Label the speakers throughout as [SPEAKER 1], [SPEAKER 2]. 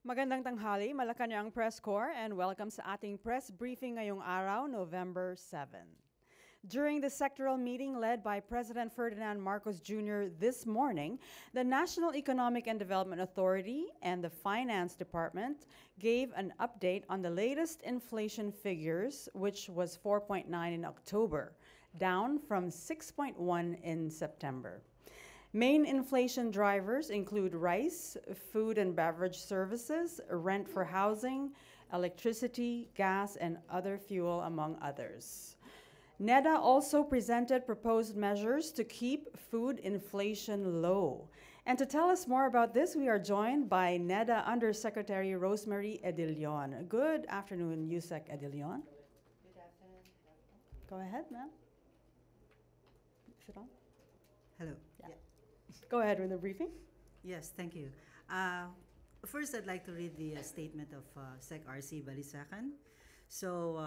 [SPEAKER 1] Magandang tanghali, Malacanang Press Corps, and welcome sa ating press briefing ngayong araw, November 7. During the sectoral meeting led by President Ferdinand Marcos Jr. this morning, the National Economic and Development Authority and the Finance Department gave an update on the latest inflation figures, which was 4.9 in October, down from 6.1 in September. Main inflation drivers include rice, food and beverage services, rent for housing, electricity, gas, and other fuel, among others. NEDA also presented proposed measures to keep food inflation low. And to tell us more about this, we are joined by NEDA Undersecretary Rosemary Edilion. Good afternoon, Yusek Edilion.
[SPEAKER 2] Good afternoon.
[SPEAKER 1] Go ahead, ma'am. Is it on?
[SPEAKER 2] Hello.
[SPEAKER 1] Yeah. Go ahead with the briefing.
[SPEAKER 2] Yes, thank you. First, I'd like to read the statement of Sec RC Balisacan. So,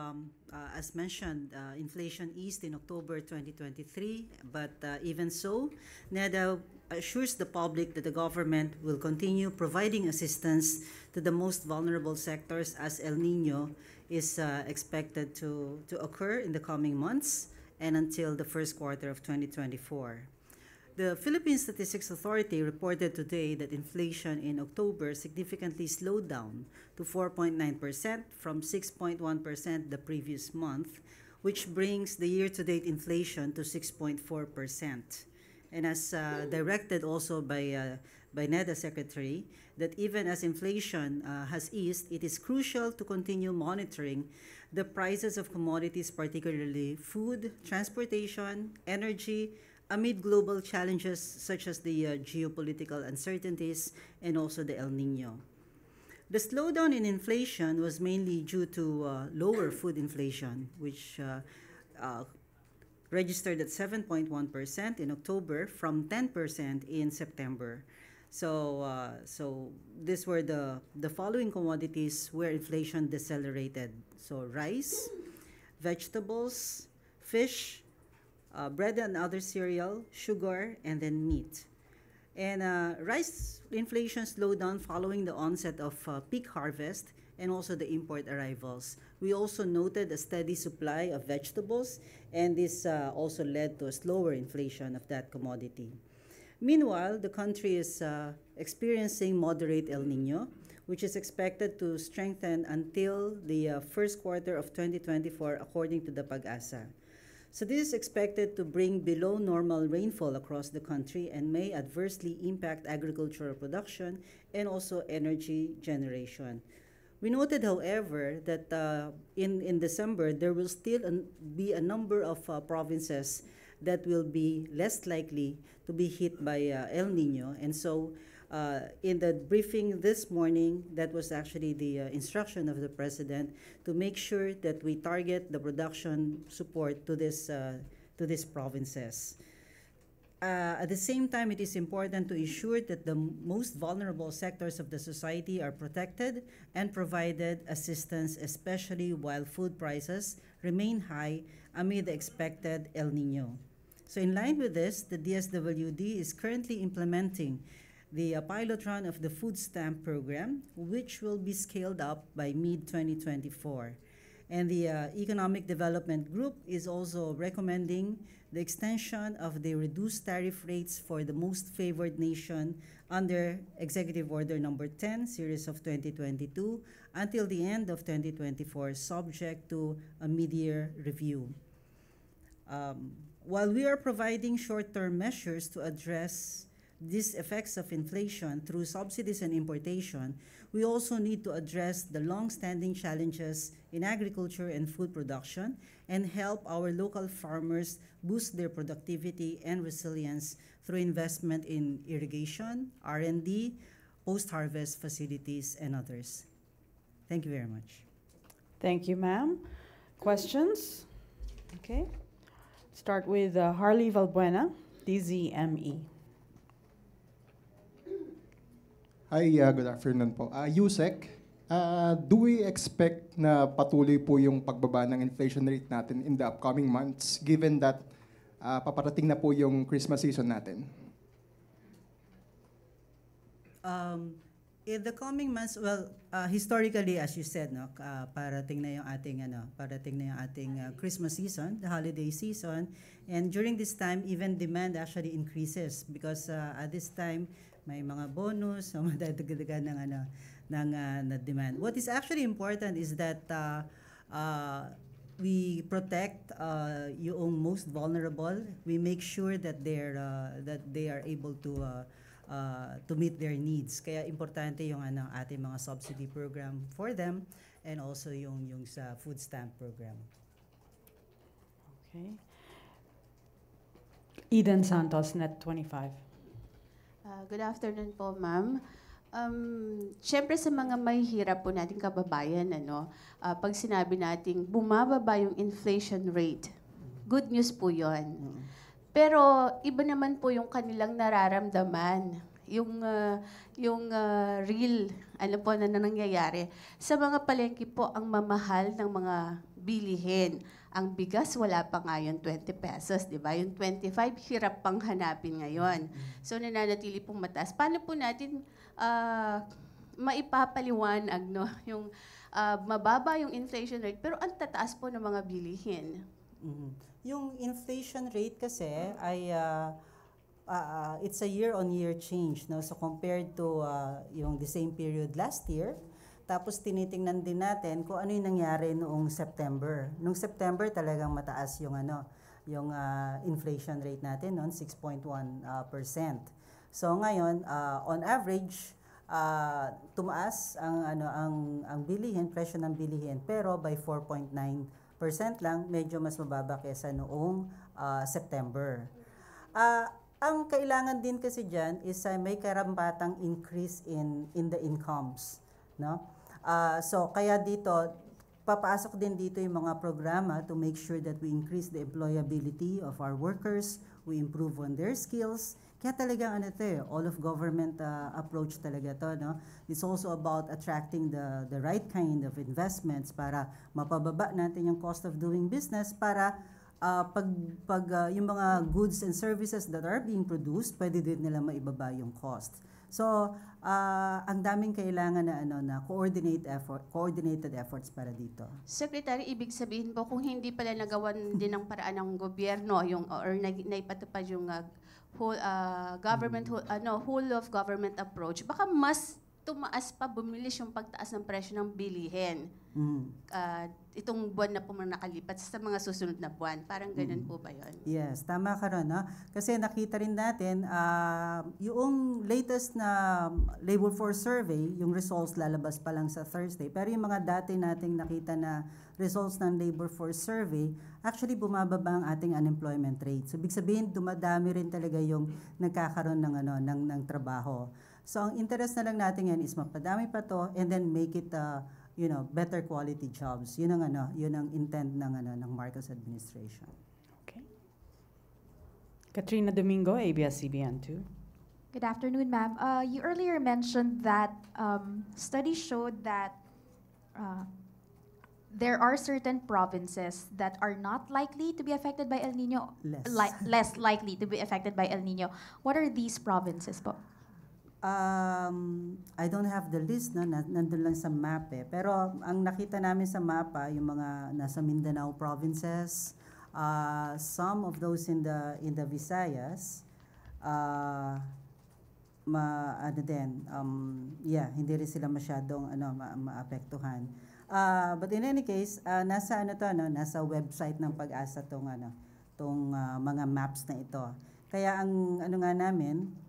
[SPEAKER 2] as mentioned, inflation eased in October 2023, but even so, NEDA assures the public that the government will continue providing assistance to the most vulnerable sectors as El Nino is expected to occur in the coming months and until the first quarter of 2024. The Philippine Statistics Authority reported today that inflation in October significantly slowed down to 4.9% from 6.1% the previous month, which brings the year-to-date inflation to 6.4%. And as directed also by NEDA Secretary, that even as inflation has eased, it is crucial to continue monitoring the prices of commodities, particularly food, transportation, energy, amid global challenges such as the geopolitical uncertainties and also the El Nino. The slowdown in inflation was mainly due to lower food inflation, which registered at 7.1% in October from 10% in September. So these were the following commodities where inflation decelerated. So rice, vegetables, fish, bread and other cereal, sugar, and then meat. And rice inflation slowed down following the onset of peak harvest and also the import arrivals. We also noted a steady supply of vegetables, and this also led to a slower inflation of that commodity. Meanwhile, the country is experiencing moderate El Nino, which is expected to strengthen until the first quarter of 2024, according to the Pag-asa. So this is expected to bring below normal rainfall across the country and may adversely impact agricultural production and also energy generation. We noted, however, that in December, there will still be a number of provinces that will be less likely to be hit by El Nino. And so in the briefing this morning, that was actually the instruction of the President to make sure that we target the production support to these provinces. At the same time, it is important to ensure that the most vulnerable sectors of the society are protected and provided assistance, especially while food prices remain high amid the expected El Nino. So in line with this, the DSWD is currently implementing the pilot run of the food stamp program, which will be scaled up by mid-2024. And the Economic Development Group is also recommending the extension of the reduced tariff rates for the most favored nation under Executive Order Number 10, Series of 2022, until the end of 2024, subject to a mid-year review. While we are providing short-term measures to address these effects of inflation through subsidies and importation, we also need to address the long-standing challenges in agriculture and food production and help our local farmers boost their productivity and resilience through investment in irrigation, R&D, post-harvest facilities, and others. Thank you very much.
[SPEAKER 1] Thank you, ma'am. Questions? Okay. Start with Harley Valbuena, DZME.
[SPEAKER 3] Hi, good afternoon po. Yusek, do we expect na patuloy po yung pagbaba ng inflation rate natin in the upcoming months given that paparating na po yung Christmas season natin?
[SPEAKER 2] In the coming months, well, historically, as you said, no, parating na yung ating Christmas season, the holiday season, and during this time, even demand actually increases because at this time may mga bonus, so madadagdagan ng demand. What is actually important is that we protect yung most vulnerable. We make sure that they are able to meet their needs. Kaya importante yung ating mga subsidy program for them and also yung sa food stamp program.
[SPEAKER 1] Okay. Eden Santos, Net 25.
[SPEAKER 4] Good afternoon po, ma'am. Siyempre sa mga mahihirap po nating kababayan, pag sinabi nating bumababa yung inflation rate, good news po yon. Pero iba naman po yung kanilang nararamdaman, yung real, po na nangyayari. Sa mga palengke po, ang mamahal ng mga bilihin. Ang bigas, wala pa nga yung 20 pesos, di ba? Yung 25, hirap pang hanapin ngayon. So, nananatili pong mataas. Paano po natin maipapaliwanag, yung mababa yung inflation rate, pero ang tataas po ng mga bilihin?
[SPEAKER 2] Yung inflation rate kasi ay it's a year-on-year change, no? So compared to yung the same period last year, tapos tinitingnan din natin kung ano yung nangyari noong September. Noong September talagang mataas yung yung inflation rate natin noon, 6.1%. So ngayon, on average, tumaas ang bilihin, presyo ng bilihin, pero by 4.9% lang, medyo mas mababa kaysa noong September. Ang kailangan din kasi diyan is may karampatang increase in the incomes, no? So kaya dito papasok din dito yung mga programa to make sure that we increase the employability of our workers, we improve on their skills. Kaya talagang all of government approach talaga to, no? It's also about attracting the right kind of investments para mapababa natin yung cost of doing business para yung mga goods and services that are being produced, pwede din nila maibaba yung cost. So, ang daming kailangan na coordinated efforts para dito.
[SPEAKER 4] Secretary, ibig sabihin po kung hindi pala nagawan din ng paraan ng gobyerno or naipatupad yung whole of government approach, baka mas tumaas pa, bumilis yung pagtaas ng presyo ng bilihin. Itong buwan na po nakalipat sa mga susunod na buwan. Parang ganun po ba yun?
[SPEAKER 2] Yes, tama ka ron. No? Kasi nakita rin natin, yung latest na labor force survey, yung results lalabas pa lang sa Thursday. Pero yung mga dati nating nakita na results ng labor force survey, actually bumababa ang ating unemployment rate. So, ibig sabihin, dumadami rin talaga yung nagkakaroon ng trabaho. So, ang interest na lang natin yan is mapadami pa to and then make it better quality jobs. Yun ang intent ng Marcos administration.
[SPEAKER 1] Okay. Katrina Domingo, ABS-CBN2.
[SPEAKER 5] Good afternoon, ma'am. You earlier mentioned that studies showed that there are certain provinces that are not likely to be affected by El Nino, less likely to be affected by El Nino. What are these provinces po?
[SPEAKER 2] I don't have the list, no? Nandun lang sa map eh. Pero ang nakita namin sa mapa, yung mga nasa Mindanao provinces, some of those in the Visayas, hindi rin sila masyadong maapektuhan. But in any case, nasa nasa website ng Pag-asa tong mga maps na ito. Kaya ang nga namin,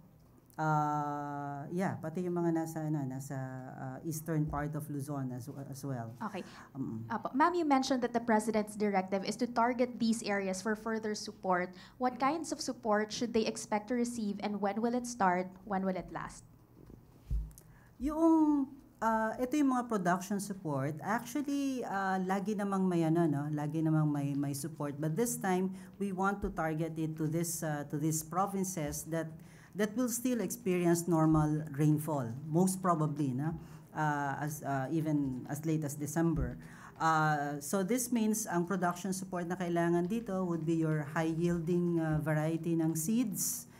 [SPEAKER 2] pati yung mga nasa eastern part of Luzon as well.
[SPEAKER 5] Okay. Ma'am, you mentioned that the President's directive is to target these areas for further support. What kinds of support should they expect to receive and when will it start? When will it last?
[SPEAKER 2] Ito yung mga production support. Actually, lagi namang may support. But this time, we want to target it to these provinces that will still experience normal rainfall, most probably, even as late as December. So this means ang production support na kailangan dito would be your high-yielding variety ng seeds,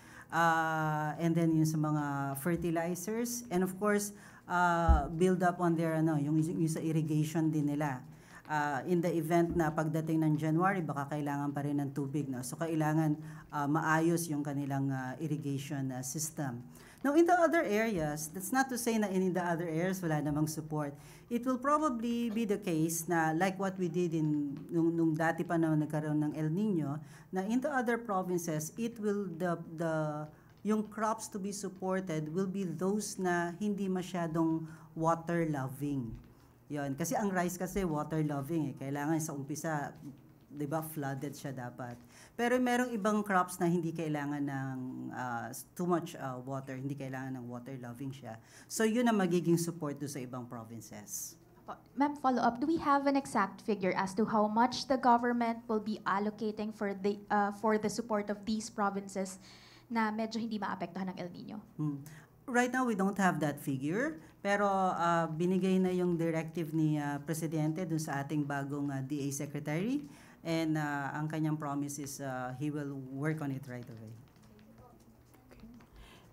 [SPEAKER 2] and then yung sa mga fertilizers, and of course, build up on their yung sa irrigation din nila. In the event na pagdating ng January, baka kailangan pa rin ng tubig, no? So kailangan maayos yung kanilang irrigation system. Now, in the other areas, that's not to say na in the other areas wala namang support. It will probably be the case na like what we did nung dati pa na nagkaroon ng El Nino, na in the other provinces, it will yung crops to be supported will be those na hindi masyadong water loving. Yon, kasi ang rice kasi water loving eh. Kailangan sa umpisa, 'di ba, flooded siya dapat. Pero merong ibang crops na hindi kailangan ng too much water, hindi kailangan ng water loving siya. So yun ang magiging support do sa ibang provinces.
[SPEAKER 5] Ma'am, follow up. Do we have an exact figure as to how much the government will be allocating for the support of these provinces na medyo hindi maapektuhan ng El Nino?
[SPEAKER 2] Right now, we don't have that figure, pero binigay na yung directive ni Presidente dun sa ating bagong DA Secretary, and ang kanyang promise is he will work on it right away.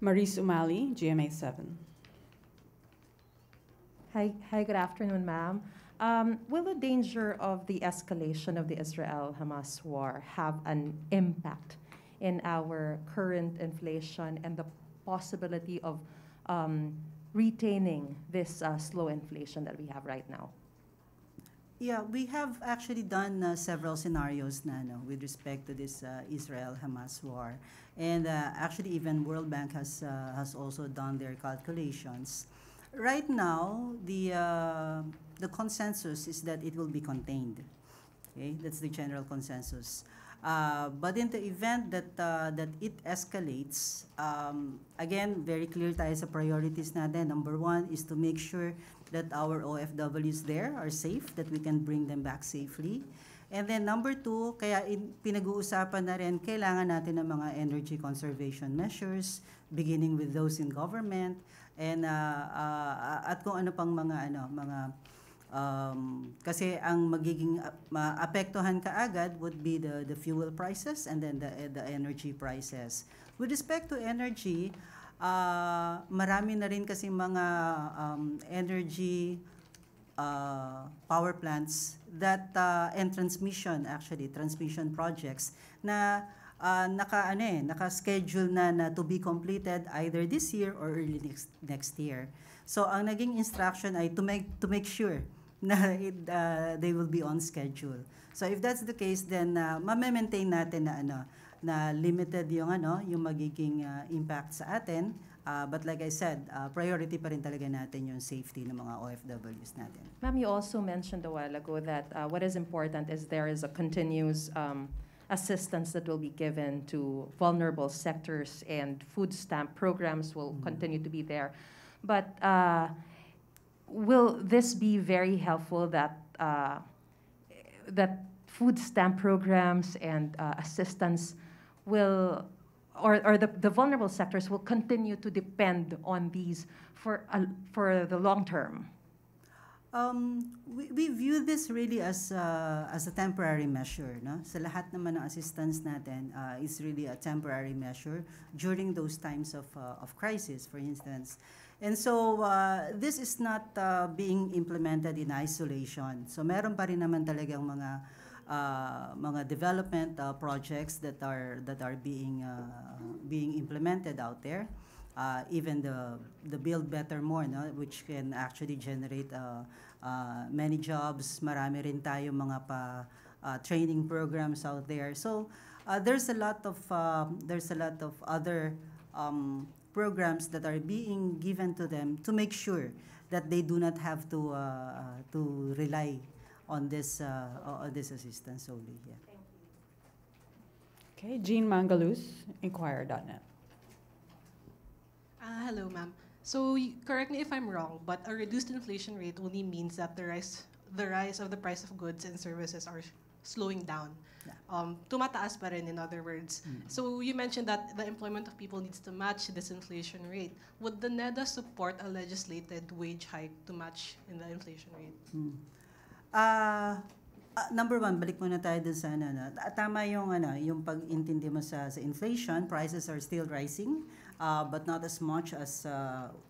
[SPEAKER 1] Maurice Umali, GMA7.
[SPEAKER 6] Hi, good afternoon, ma'am. Will the danger of the escalation of the Israel-Hamas war have an impact in our current inflation and the possibility of retaining this slow inflation that we have right now?
[SPEAKER 2] Yeah, we have actually done several scenarios na with respect to this Israel-Hamas war, and actually even World Bank has also done their calculations. Right now, the consensus is that it will be contained. Okay, that's the general consensus. But in the event that it escalates, again, very clear tayo sa priorities natin. Number one is to make sure that our OFWs there are safe, that we can bring them back safely. And then number two, kaya pinag-uusapan na rin, kailangan natin ng mga energy conservation measures, beginning with those in government, and at kung ano pang mga kasi ang magiging maapektuhan kaagad would be the fuel prices and then the energy prices. With respect to energy, marami na rin kasi mga energy power plants that and transmission projects na naka-schedule na to be completed either this year or early next year. So ang naging instruction ay to make sure na they will be on schedule. So if that's the case, then ma-maintain natin na limited yung magiging impact sa atin. But like I said, priority pa rin talaga natin yung safety ng mga OFWs natin.
[SPEAKER 6] Ma'am, you also mentioned a while ago that what is important is there is a continuous assistance that will be given to vulnerable sectors, and food stamp programs will continue to be there. But will this be very helpful that that food stamp programs and assistance will, or the vulnerable sectors will continue to depend on these for the long term?
[SPEAKER 2] We view this really as a temporary measure, no? Sa lahat naman ng assistance natin is really a temporary measure during those times of crisis, for instance. And so this is not being implemented in isolation. So meron pa rin naman talagang mga development projects that are being implemented out there. Even the Build Better More, no, which can actually generate many jobs. Marami rin tayo mga training programs out there. So there's a lot of other programs that are being given to them to make sure that they do not have to rely on this assistance solely. Yeah.
[SPEAKER 1] Okay, Jean Mangaluz, Inquirer.net.
[SPEAKER 7] Hello, ma'am. So correct me if I'm wrong, but a reduced inflation rate only means that the rise of the price of goods and services are slowing down.
[SPEAKER 2] Yeah.
[SPEAKER 7] Tumataas pa rin, in other words. So you mentioned that the employment of people needs to match this inflation rate. Would the NEDA support a legislated wage hike to match in the inflation rate?
[SPEAKER 2] Number one, balik muna tayo dun sa tama yung yung pag-intindi mo sa inflation, prices are still rising, but not as much as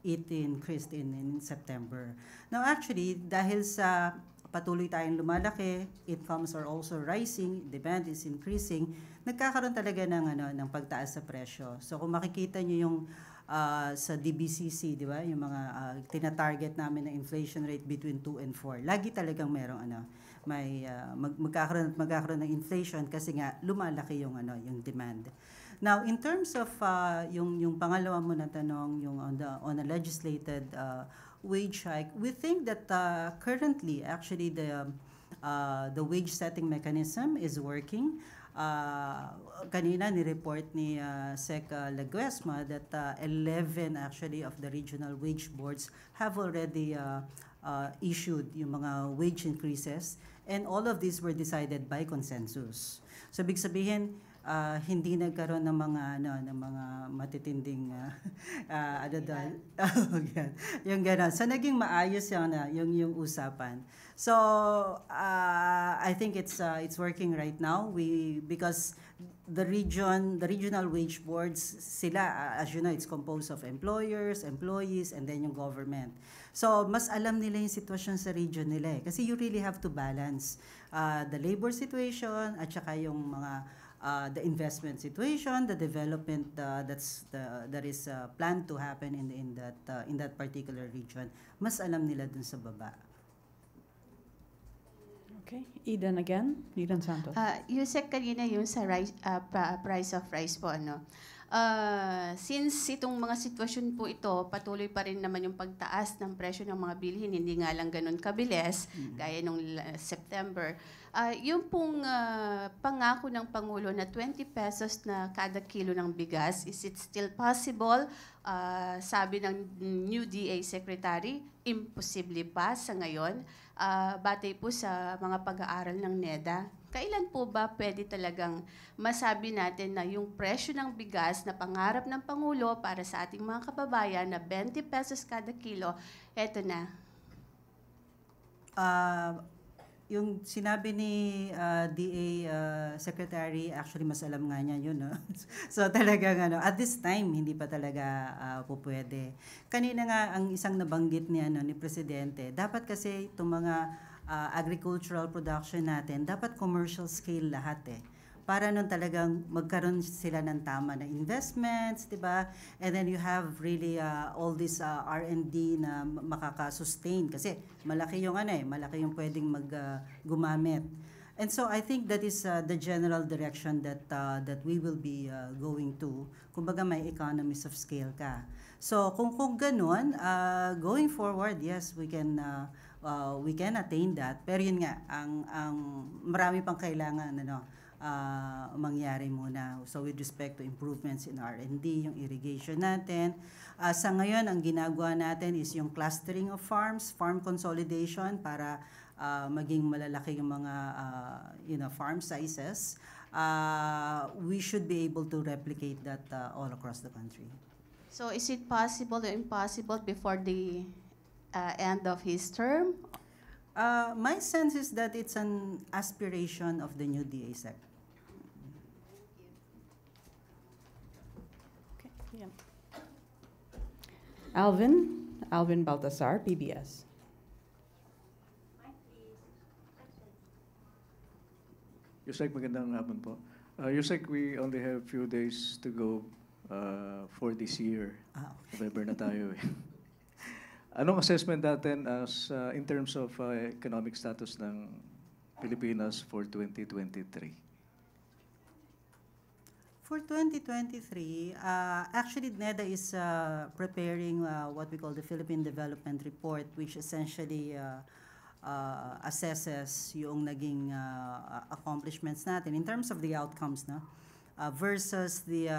[SPEAKER 2] it increased in September. Now actually, dahil sa patuloy tayong lumalaki, incomes are also rising, demand is increasing, nagkakaroon talaga ng pagtaas sa presyo. So kung makikita niyo yung sa DBCC, di ba? Yung mga tina-target namin na inflation rate between 2 and 4. Lagi talagang merong may magkakaroon ng inflation kasi nga lumalaki yung demand. Now, in terms of yung pangalawa mo na tanong, yung on a legislated wage hike, we think that currently actually the wage setting mechanism is working. Kanina ni-report ni Sec. Laguesma that 11 actually of the regional wage boards have already issued yung mga wage increases, and all of these were decided by consensus. So ibig sabihin, hindi nagkaroon ng mga matitinding yung gano'n. So naging maayos yung usapan. So I think it's working right now. Because the regional wage boards, sila, as you know, it's composed of employers, employees, and then yung government. So mas alam nila yung sitwasyon sa region nila kasi you really have to balance the labor situation at saka yung mga the investment situation, the development that is planned to happen in that particular region. Mas alam nila dun sa baba.
[SPEAKER 1] Okay, Eden again. Eden Santos.
[SPEAKER 4] Yusek, kanina yung sa price of rice po, since itong mga sitwasyon po ito, patuloy pa rin naman yung pagtaas ng presyo ng mga bilhin, hindi nga lang ganun kabilis, gaya nung September. Yung pong pangako ng Pangulo na 20 pesos na kada kilo ng bigas, is it still possible? Sabi ng new DA Secretary, imposible pa sa ngayon. Batay po sa mga pag-aaral ng NEDA, kailan po ba pwede talagang masabi natin na yung presyo ng bigas na pangarap ng Pangulo para sa ating mga kababayan na 20 pesos kada kilo, eto na?
[SPEAKER 2] Yung sinabi ni DA Secretary, actually mas alam nga niya yun. No? So talagang at this time, hindi pa talaga po pwede. Kanina nga, ang isang nabanggit niya ni Presidente, dapat kasi itong mga agricultural production natin, dapat commercial scale lahat para nun talagang magkaroon sila ng tama na investments, di ba? And then you have really all this R&D na makaka-sustain kasi malaki yung malaki yung pwedeng gumamit. And so I think that is the general direction that we will be going to. Kumbaga may economies of scale ka. So kung ganun, going forward, yes, we can attain that. Pero yun nga, ang marami pang kailangan mangyari muna. So with respect to improvements in R&D, yung irrigation natin. Sa ngayon, ang ginagawa natin is yung clustering of farms, farm consolidation para maging malalaki yung mga farm sizes. We should be able to replicate that all across the country.
[SPEAKER 4] So is it possible or impossible before the end of his term?
[SPEAKER 2] My sense is that it's an aspiration of the new DA Sec.
[SPEAKER 1] Okay, yeah. Alvin Baltasar, PBS.
[SPEAKER 8] Yusek, magandang hapon po. Yusek, we only have few days to go for this year. November na tayo Anong assessment natin as in terms of economic status ng Pilipinas for 2023?
[SPEAKER 2] For 2023, actually NEDA is preparing what we call the Philippine Development Report, which essentially assesses yung naging accomplishments natin in terms of the outcomes versus the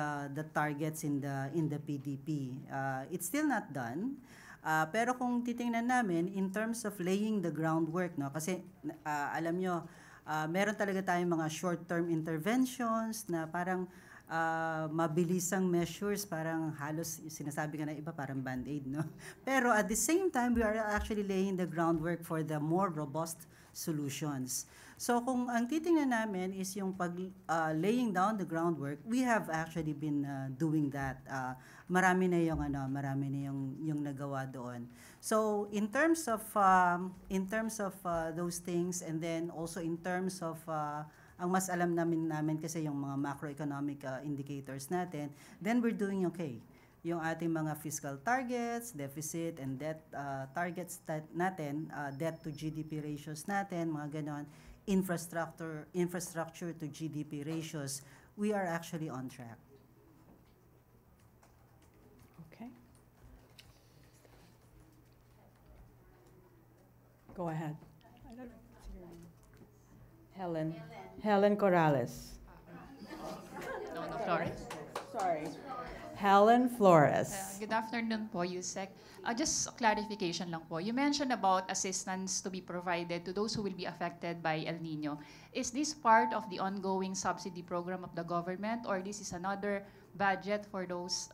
[SPEAKER 2] targets in the PDP. It's still not done. Pero kung titingnan namin in terms of laying the groundwork, kasi alam nyo, meron talaga tayong mga short-term interventions na parang mabilisang measures, parang halos sinasabi nga na iba parang band-aid, no? Pero at the same time, we are actually laying the groundwork for the more robust solutions. So kung ang titingnan namin is yung laying down the groundwork, we have actually been doing that. Marami na yung nagawa doon. So in terms of those things, and then also in terms of ang mas alam namin kasi yung mga macroeconomic indicators natin, then we're doing okay. Yung ating mga fiscal targets, deficit and debt targets natin, debt to GDP ratios natin, mga ganon, infrastructure to GDP ratios, we are actually on track.
[SPEAKER 1] Okay. Go ahead. I don't see your name. Helen Corrales.
[SPEAKER 9] No, Flores.
[SPEAKER 1] Sorry. Helen Flores.
[SPEAKER 9] Good afternoon po, Yusek. Just a clarification lang po. You mentioned about assistance to be provided to those who will be affected by El Nino. Is this part of the ongoing subsidy program of the government, or this is another budget for those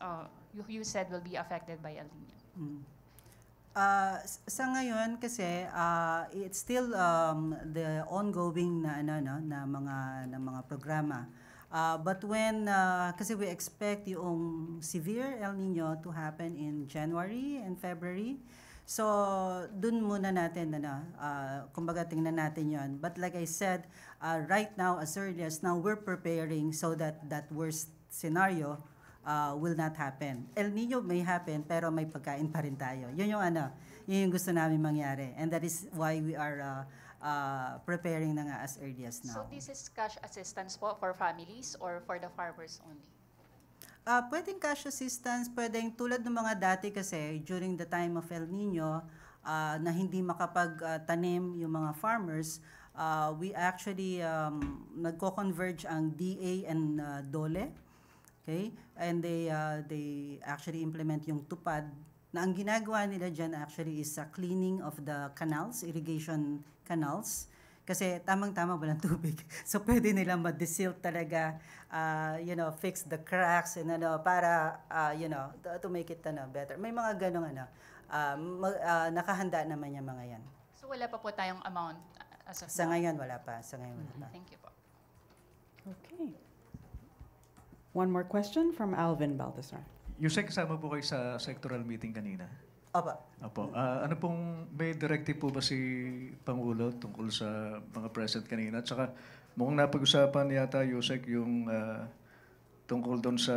[SPEAKER 9] you said will be affected by El Nino?
[SPEAKER 2] Sa ngayon kasi it's still the ongoing na mga programa. But when kasi we expect yung severe El Nino to happen in January and February. So dun muna natin kumbaga tingnan natin 'yon. But like I said, right now as early as now we're preparing so that worst scenario will not happen. El Nino may happen pero may pagkain pa rin tayo. Yun yung gusto namin mangyari. And that is why we are preparing na nga as early as now.
[SPEAKER 9] So this is cash assistance po for families or for the farmers only?
[SPEAKER 2] Pwedeng cash assistance, pwedeng tulad ng mga dati kasi during the time of El Nino na hindi makapagtanim yung mga farmers, we actually nagko-converge ang DA and DOLE. Okay? And they actually implement yung tupad na ang ginagawa nila dyan actually is cleaning of the canals, irrigation canals. Kasi tamang-tama walang tubig. So pwede nilang ma-desilt talaga, fix the cracks and para to make it better. May mga ganong nakahanda naman yung mga yan.
[SPEAKER 9] So wala pa po tayong amount as of
[SPEAKER 2] Sa
[SPEAKER 9] now?
[SPEAKER 2] ngayon wala pa.
[SPEAKER 9] Thank you po.
[SPEAKER 1] Okay. One more question from Alvin Baltasar.
[SPEAKER 8] Yusek, kasama po kayo sa sectoral meeting kanina?
[SPEAKER 2] Opo.
[SPEAKER 8] Ano pong, may directive po ba si Pangulo tungkol sa mga present kanina? At saka mukhang napag-usapan yata, Yusek, yung tungkol doon sa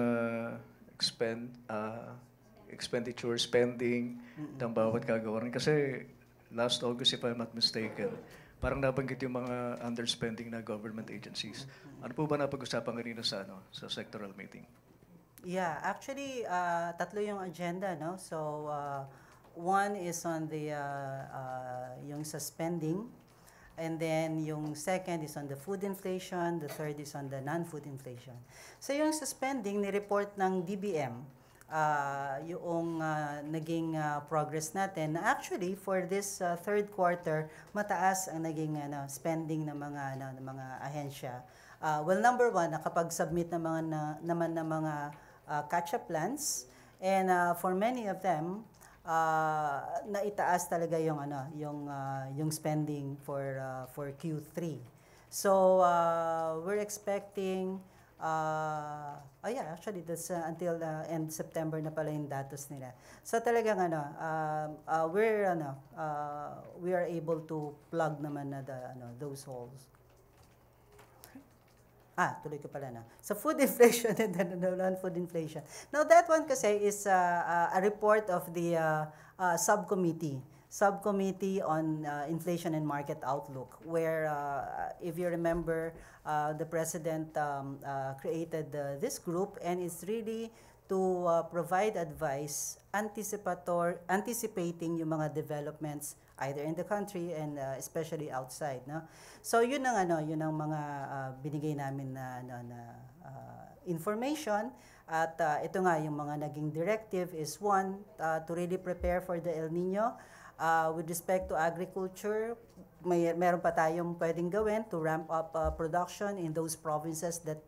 [SPEAKER 8] expenditure, spending ng bawat kagawaran. Kasi last August, if I'm not mistaken, parang nabanggit yung mga underspending na government agencies. Ano po ba napag-usapan kanina sa sectoral meeting?
[SPEAKER 2] Yeah, actually, tatlo yung agenda, no? So, one is on the yung sa spending, and then yung second is on the food inflation, the third is on the non-food inflation. So, yung sa spending, ni-report ng DBM, yung naging progress natin. Actually, for this third quarter, mataas ang naging spending ng mga ahensya. Well, number one, nakapag-submit naman ng mga catch-up plans, and for many of them, naitaas talaga yung spending for Q3. So we're expecting actually that's until end September na pala yung datos nila. So talagang we are able to plug naman na those holes. Tuloy ko pala na. So food inflation and then non-food inflation. Now that one kasi is a report of the subcommittee on inflation and market outlook, where if you remember, the president created this group, and it's really to provide advice anticipating yung mga developments either in the country and especially outside, no? So yun ang mga binigay namin na information, at ito nga yung mga naging directive is one, to really prepare for the El Nino. With respect to agriculture, meron pa tayong pwedeng gawin to ramp up production in those provinces that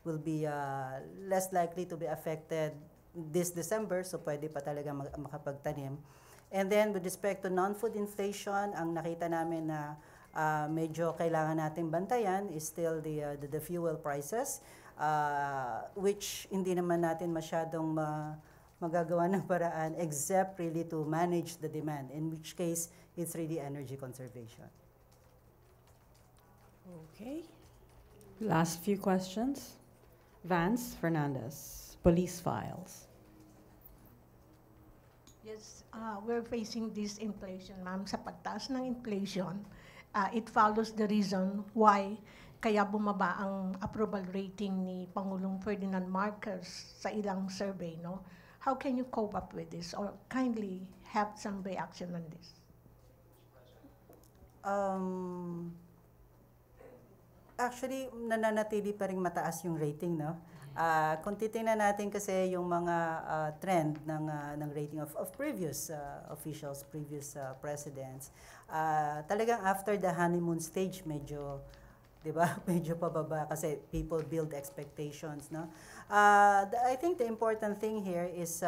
[SPEAKER 2] will be less likely to be affected this December, so pwede pa talaga makapagtanim. And then with respect to non-food inflation, ang nakita namin na medyo kailangan nating bantayan is still the fuel prices, which hindi naman natin masyadong magagawa ng paraan except really to manage the demand, in which case it's really energy conservation.
[SPEAKER 1] Okay. Last few questions. Vance Fernandez, Police Files.
[SPEAKER 10] Yes, we're facing this inflation, ma'am. Sa pagtaas ng inflation, it follows the reason why kaya bumaba ang approval rating ni Pangulong Ferdinand Marcos sa ilang survey, no? How can you cope up with this, or kindly have some reaction on this?
[SPEAKER 2] Actually, nananatili pa rin mataas yung rating, no? Kung titingnan natin kasi yung mga trend ng rating of previous officials, previous presidents, talagang after the honeymoon stage, medyo, di ba, medyo pababa kasi people build expectations, no? I think the important thing here is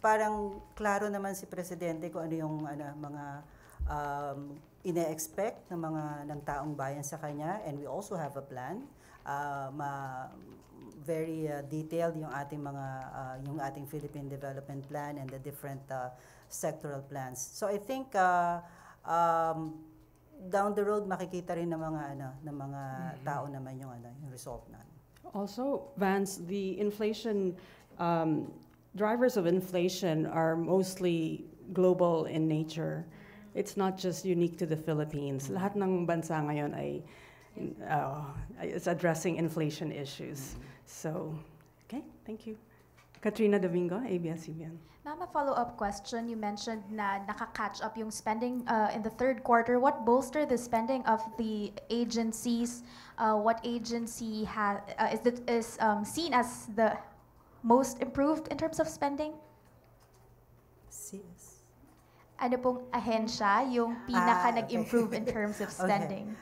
[SPEAKER 2] parang klaro naman si Presidente kung ano yung mga ine-expect ng taong bayan sa kanya, and we also have a plan. Very detailed yung ating Philippine Development Plan and the different sectoral plans. So I think down the road makikita rin ng mga tao naman yung result na.
[SPEAKER 1] Also, Vance, the inflation drivers of inflation are mostly global in nature. It's not just unique to the Philippines. Lahat ng bansa ngayon ay is addressing inflation issues. So, okay, thank you. Katrina Domingo, ABS-CBN.
[SPEAKER 5] Ma'am, a follow-up question. You mentioned na naka-catch up yung spending in the third quarter. What bolstered the spending of the agencies? What agency is seen as the most improved in terms of spending?
[SPEAKER 2] CS.
[SPEAKER 5] Ano pong ahensya yung pinaka nag-improve in terms of spending?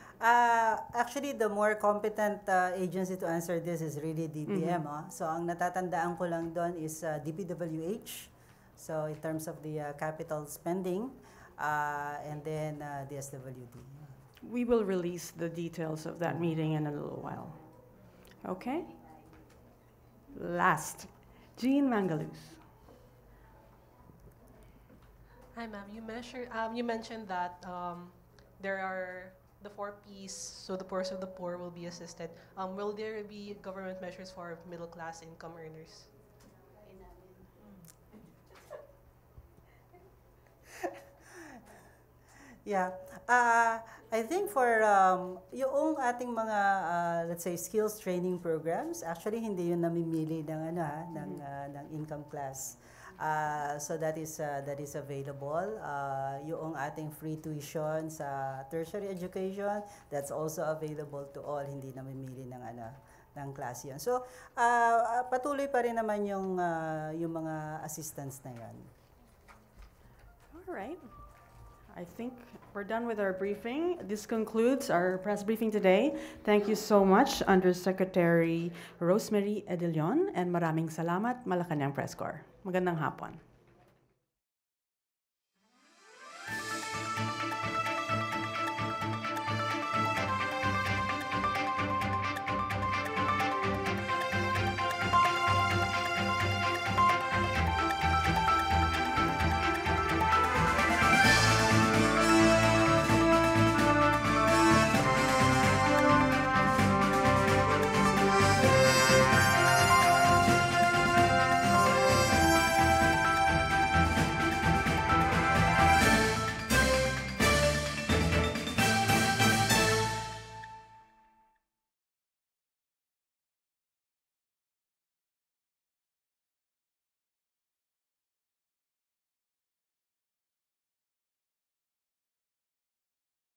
[SPEAKER 2] Actually, the more competent agency to answer this is really DBM. So, ang natatandaan ko lang doon is DPWH. So, in terms of the capital spending, and then the SWD.
[SPEAKER 1] We will release the details of that meeting in a little while. Okay? Last, Jean Mangalus.
[SPEAKER 7] Hi, ma'am. You mentioned that there are the 4 Ps, so the poorest of the poor will be assisted. Will there be government measures for middle class income earners?
[SPEAKER 2] Yeah. I think for yung ating mga let's say skills training programs, actually hindi yun namimili ng ng income class. So that is available. Yung ating free tuition sa tertiary education, that's also available to all, hindi namimili ng class yun. So patuloy pa rin naman yung mga assistance na yan.
[SPEAKER 1] All right. I think we're done with our briefing. This concludes our press briefing today. Thank you so much, Undersecretary Rosemary Edilion, and maraming salamat, Malacanang Press Corps. Magandang hapon.